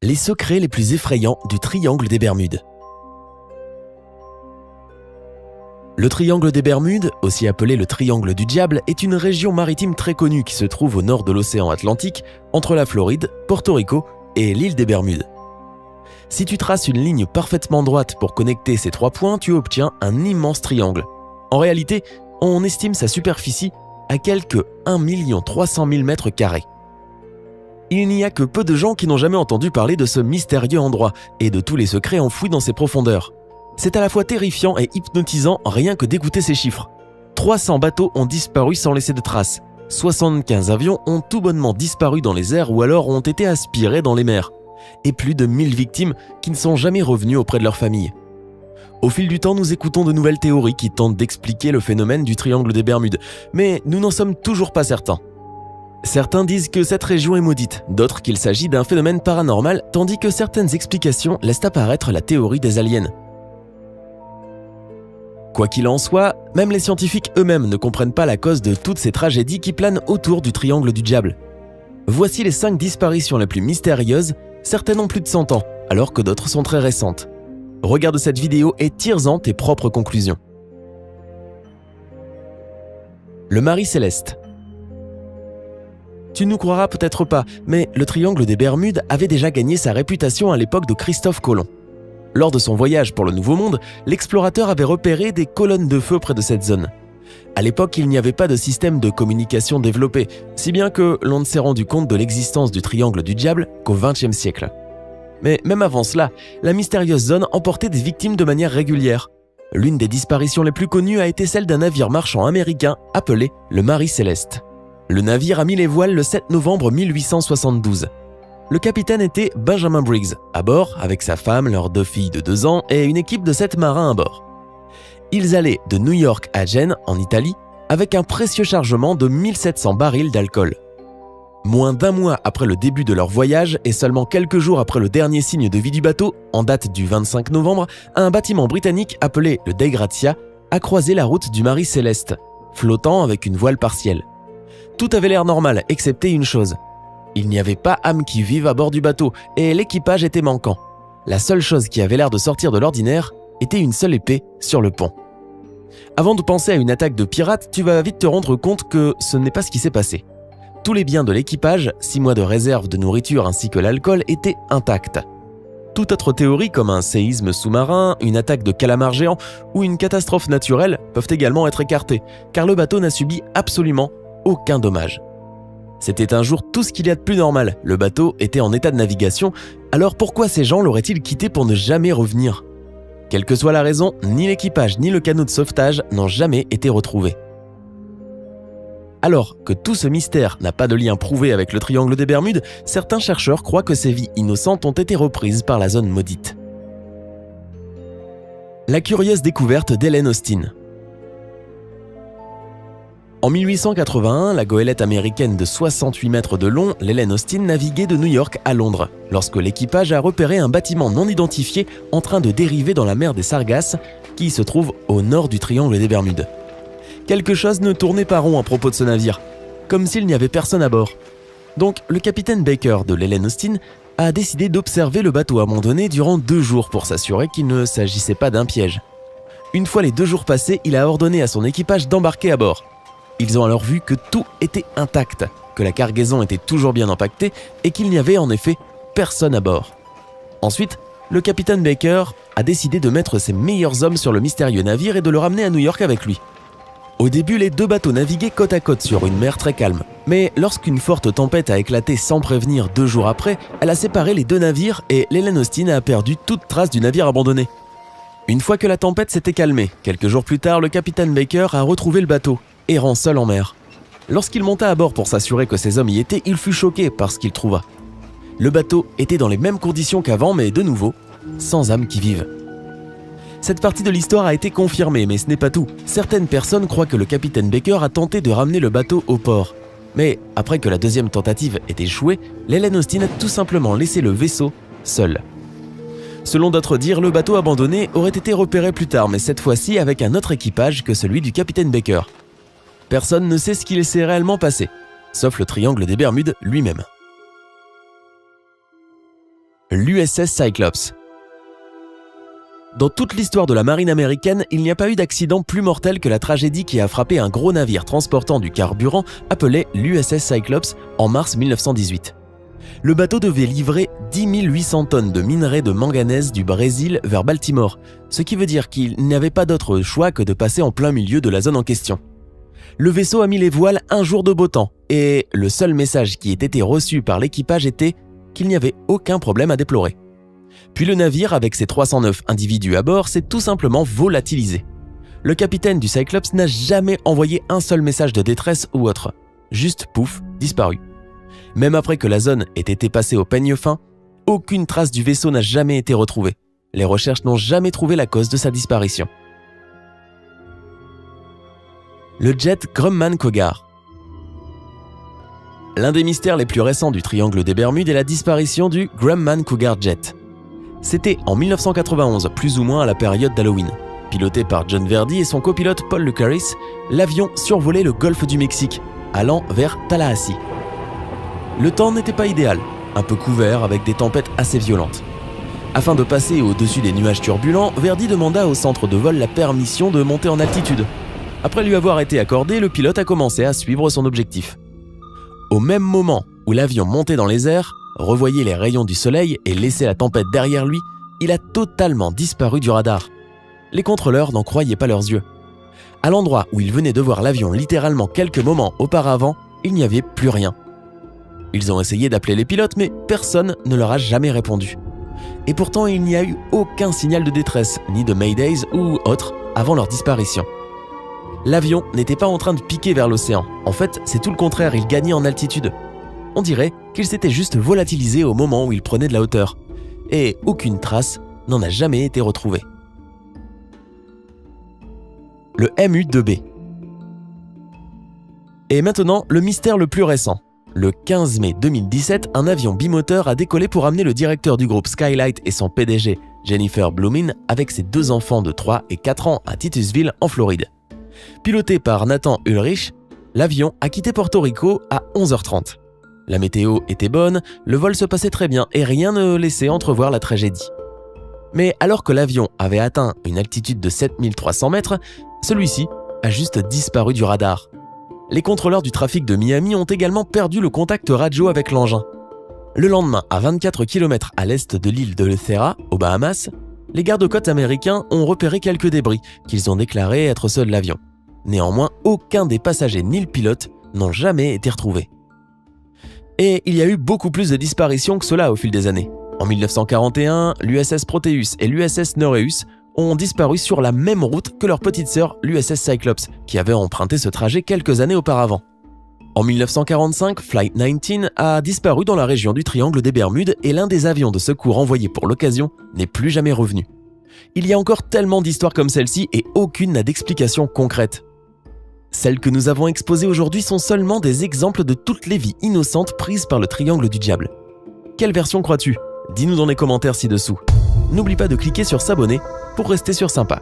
Les secrets les plus effrayants du triangle des Bermudes. Le triangle des Bermudes, aussi appelé le triangle du diable, est une région maritime très connue qui se trouve au nord de l'océan Atlantique, entre la Floride, Porto Rico et l'île des Bermudes. Si tu traces une ligne parfaitement droite pour connecter ces trois points, tu obtiens un immense triangle. En réalité, on estime sa superficie à quelque 1 300 000 mètres carrés. Il n'y a que peu de gens qui n'ont jamais entendu parler de ce mystérieux endroit et de tous les secrets enfouis dans ses profondeurs. C'est à la fois terrifiant et hypnotisant rien que d'écouter ces chiffres. 300 bateaux ont disparu sans laisser de traces. 75 avions ont tout bonnement disparu dans les airs ou alors ont été aspirés dans les mers. Et plus de 1000 victimes qui ne sont jamais revenues auprès de leur famille. Au fil du temps, nous écoutons de nouvelles théories qui tentent d'expliquer le phénomène du triangle des Bermudes, mais nous n'en sommes toujours pas certains. Certains disent que cette région est maudite, d'autres qu'il s'agit d'un phénomène paranormal, tandis que certaines explications laissent apparaître la théorie des aliens. Quoi qu'il en soit, même les scientifiques eux-mêmes ne comprennent pas la cause de toutes ces tragédies qui planent autour du triangle du diable. Voici les 5 disparitions les plus mystérieuses, certaines ont plus de 100 ans, alors que d'autres sont très récentes. Regarde cette vidéo et tire-en tes propres conclusions. Le Mari Céleste. Tu ne nous croiras peut-être pas, mais le triangle des Bermudes avait déjà gagné sa réputation à l'époque de Christophe Colomb. Lors de son voyage pour le Nouveau Monde, l'explorateur avait repéré des colonnes de feu près de cette zone. À l'époque, il n'y avait pas de système de communication développé, si bien que l'on ne s'est rendu compte de l'existence du triangle du diable qu'au XXe siècle. Mais même avant cela, la mystérieuse zone emportait des victimes de manière régulière. L'une des disparitions les plus connues a été celle d'un navire marchand américain appelé le Mari Céleste. Le navire a mis les voiles le 7 novembre 1872. Le capitaine était Benjamin Briggs, à bord avec sa femme, leurs 2 filles de 2 ans et une équipe de 7 marins à bord. Ils allaient de New York à Gênes, en Italie, avec un précieux chargement de 1700 barils d'alcool. Moins d'1 mois après le début de leur voyage et seulement quelques jours après le dernier signe de vie du bateau, en date du 25 novembre, un bâtiment britannique appelé le Dei Gratia a croisé la route du Mari Céleste, flottant avec une voile partielle. Tout avait l'air normal, excepté une chose. Il n'y avait pas âme qui vive à bord du bateau et l'équipage était manquant. La seule chose qui avait l'air de sortir de l'ordinaire était une seule épée sur le pont. Avant de penser à une attaque de pirates, tu vas vite te rendre compte que ce n'est pas ce qui s'est passé. Tous les biens de l'équipage, 6 mois de réserve de nourriture ainsi que l'alcool étaient intacts. Toute autre théorie comme un séisme sous-marin, une attaque de calamar géant ou une catastrophe naturelle peuvent également être écartées, car le bateau n'a subi absolument aucun dommage. C'était un jour tout ce qu'il y a de plus normal, le bateau était en état de navigation, alors pourquoi ces gens l'auraient-ils quitté pour ne jamais revenir ? Quelle que soit la raison, ni l'équipage ni le canot de sauvetage n'ont jamais été retrouvés. Alors que tout ce mystère n'a pas de lien prouvé avec le triangle des Bermudes, certains chercheurs croient que ces vies innocentes ont été reprises par la zone maudite. La curieuse découverte d'Helen Austin. En 1881, la goélette américaine de 68 mètres de long, l'Helen Austin, naviguait de New York à Londres, lorsque l'équipage a repéré un bâtiment non identifié en train de dériver dans la mer des Sargasses, qui se trouve au nord du triangle des Bermudes. Quelque chose ne tournait pas rond à propos de ce navire, comme s'il n'y avait personne à bord. Donc, le capitaine Baker de l'Helen Austin a décidé d'observer le bateau abandonné durant 2 jours pour s'assurer qu'il ne s'agissait pas d'un piège. Une fois les 2 jours passés, il a ordonné à son équipage d'embarquer à bord. Ils ont alors vu que tout était intact, que la cargaison était toujours bien empaquetée et qu'il n'y avait en effet personne à bord. Ensuite, le capitaine Baker a décidé de mettre ses meilleurs hommes sur le mystérieux navire et de le ramener à New York avec lui. Au début, les 2 bateaux naviguaient côte à côte sur une mer très calme. Mais lorsqu'une forte tempête a éclaté sans prévenir 2 jours après, elle a séparé les 2 navires et l'Helen Austin a perdu toute trace du navire abandonné. Une fois que la tempête s'était calmée, quelques jours plus tard, le capitaine Baker a retrouvé le bateau, errant seul en mer. Lorsqu'il monta à bord pour s'assurer que ses hommes y étaient, il fut choqué par ce qu'il trouva. Le bateau était dans les mêmes conditions qu'avant, mais de nouveau, sans âme qui vive. Cette partie de l'histoire a été confirmée, mais ce n'est pas tout. Certaines personnes croient que le capitaine Baker a tenté de ramener le bateau au port. Mais après que la 2e tentative ait échoué, l'Helen Austin a tout simplement laissé le vaisseau seul. Selon d'autres dires, le bateau abandonné aurait été repéré plus tard, mais cette fois-ci avec un autre équipage que celui du capitaine Baker. Personne ne sait ce qu'il s'est réellement passé, sauf le triangle des Bermudes lui-même. l'USS Cyclops. Dans toute l'histoire de la marine américaine, il n'y a pas eu d'accident plus mortel que la tragédie qui a frappé un gros navire transportant du carburant appelé l'USS Cyclops en mars 1918. Le bateau devait livrer 10 800 tonnes de minerai de manganèse du Brésil vers Baltimore, ce qui veut dire qu'il n'y avait pas d'autre choix que de passer en plein milieu de la zone en question. Le vaisseau a mis les voiles un jour de beau temps, et le seul message qui ait été reçu par l'équipage était qu'il n'y avait aucun problème à déplorer. Puis le navire, avec ses 309 individus à bord, s'est tout simplement volatilisé. Le capitaine du Cyclops n'a jamais envoyé un seul message de détresse ou autre. Juste, pouf, disparu. Même après que la zone ait été passée au peigne fin, aucune trace du vaisseau n'a jamais été retrouvée. Les recherches n'ont jamais trouvé la cause de sa disparition. Le jet Grumman-Cougar. L'un des mystères les plus récents du triangle des Bermudes est la disparition du Grumman-Cougar Jet. C'était en 1991, plus ou moins à la période d'Halloween. Piloté par John Verdi et son copilote Paul Lucaris, l'avion survolait le golfe du Mexique, allant vers Tallahassee. Le temps n'était pas idéal, un peu couvert avec des tempêtes assez violentes. Afin de passer au-dessus des nuages turbulents, Verdi demanda au centre de vol la permission de monter en altitude. Après lui avoir été accordé, le pilote a commencé à suivre son objectif. Au même moment où l'avion montait dans les airs, revoyait les rayons du soleil et laissait la tempête derrière lui, il a totalement disparu du radar. Les contrôleurs n'en croyaient pas leurs yeux. À l'endroit où ils venaient de voir l'avion littéralement quelques moments auparavant, il n'y avait plus rien. Ils ont essayé d'appeler les pilotes, mais personne ne leur a jamais répondu. Et pourtant, il n'y a eu aucun signal de détresse, ni de Maydays ou autre, avant leur disparition. L'avion n'était pas en train de piquer vers l'océan. En fait, c'est tout le contraire, il gagnait en altitude. On dirait qu'il s'était juste volatilisé au moment où il prenait de la hauteur. Et aucune trace n'en a jamais été retrouvée. Le MU-2B. Et maintenant, le mystère le plus récent. Le 15 mai 2017, un avion bimoteur a décollé pour amener le directeur du groupe Skylight et son PDG, Jennifer Blumin, avec ses 2 enfants de 3 et 4 ans à Titusville, en Floride. Piloté par Nathan Ulrich, l'avion a quitté Porto Rico à 11h30. La météo était bonne, le vol se passait très bien et rien ne laissait entrevoir la tragédie. Mais alors que l'avion avait atteint une altitude de 7300 mètres, celui-ci a juste disparu du radar. Les contrôleurs du trafic de Miami ont également perdu le contact radio avec l'engin. Le lendemain, à 24 km à l'est de l'île de Eleuthera, aux Bahamas, les gardes-côtes américains ont repéré quelques débris qu'ils ont déclarés être ceux de l'avion. Néanmoins, aucun des passagers ni le pilote n'ont jamais été retrouvés. Et il y a eu beaucoup plus de disparitions que cela au fil des années. En 1941, l'USS Proteus et l'USS Nereus ont disparu sur la même route que leur petite sœur, l'USS Cyclops, qui avait emprunté ce trajet quelques années auparavant. En 1945, Flight 19 a disparu dans la région du Triangle des Bermudes et l'un des avions de secours envoyés pour l'occasion n'est plus jamais revenu. Il y a encore tellement d'histoires comme celle-ci et aucune n'a d'explication concrète. Celles que nous avons exposées aujourd'hui sont seulement des exemples de toutes les vies innocentes prises par le Triangle du Diable. Quelle version crois-tu ? Dis-nous dans les commentaires ci-dessous. N'oublie pas de cliquer sur s'abonner pour rester sur Sympa.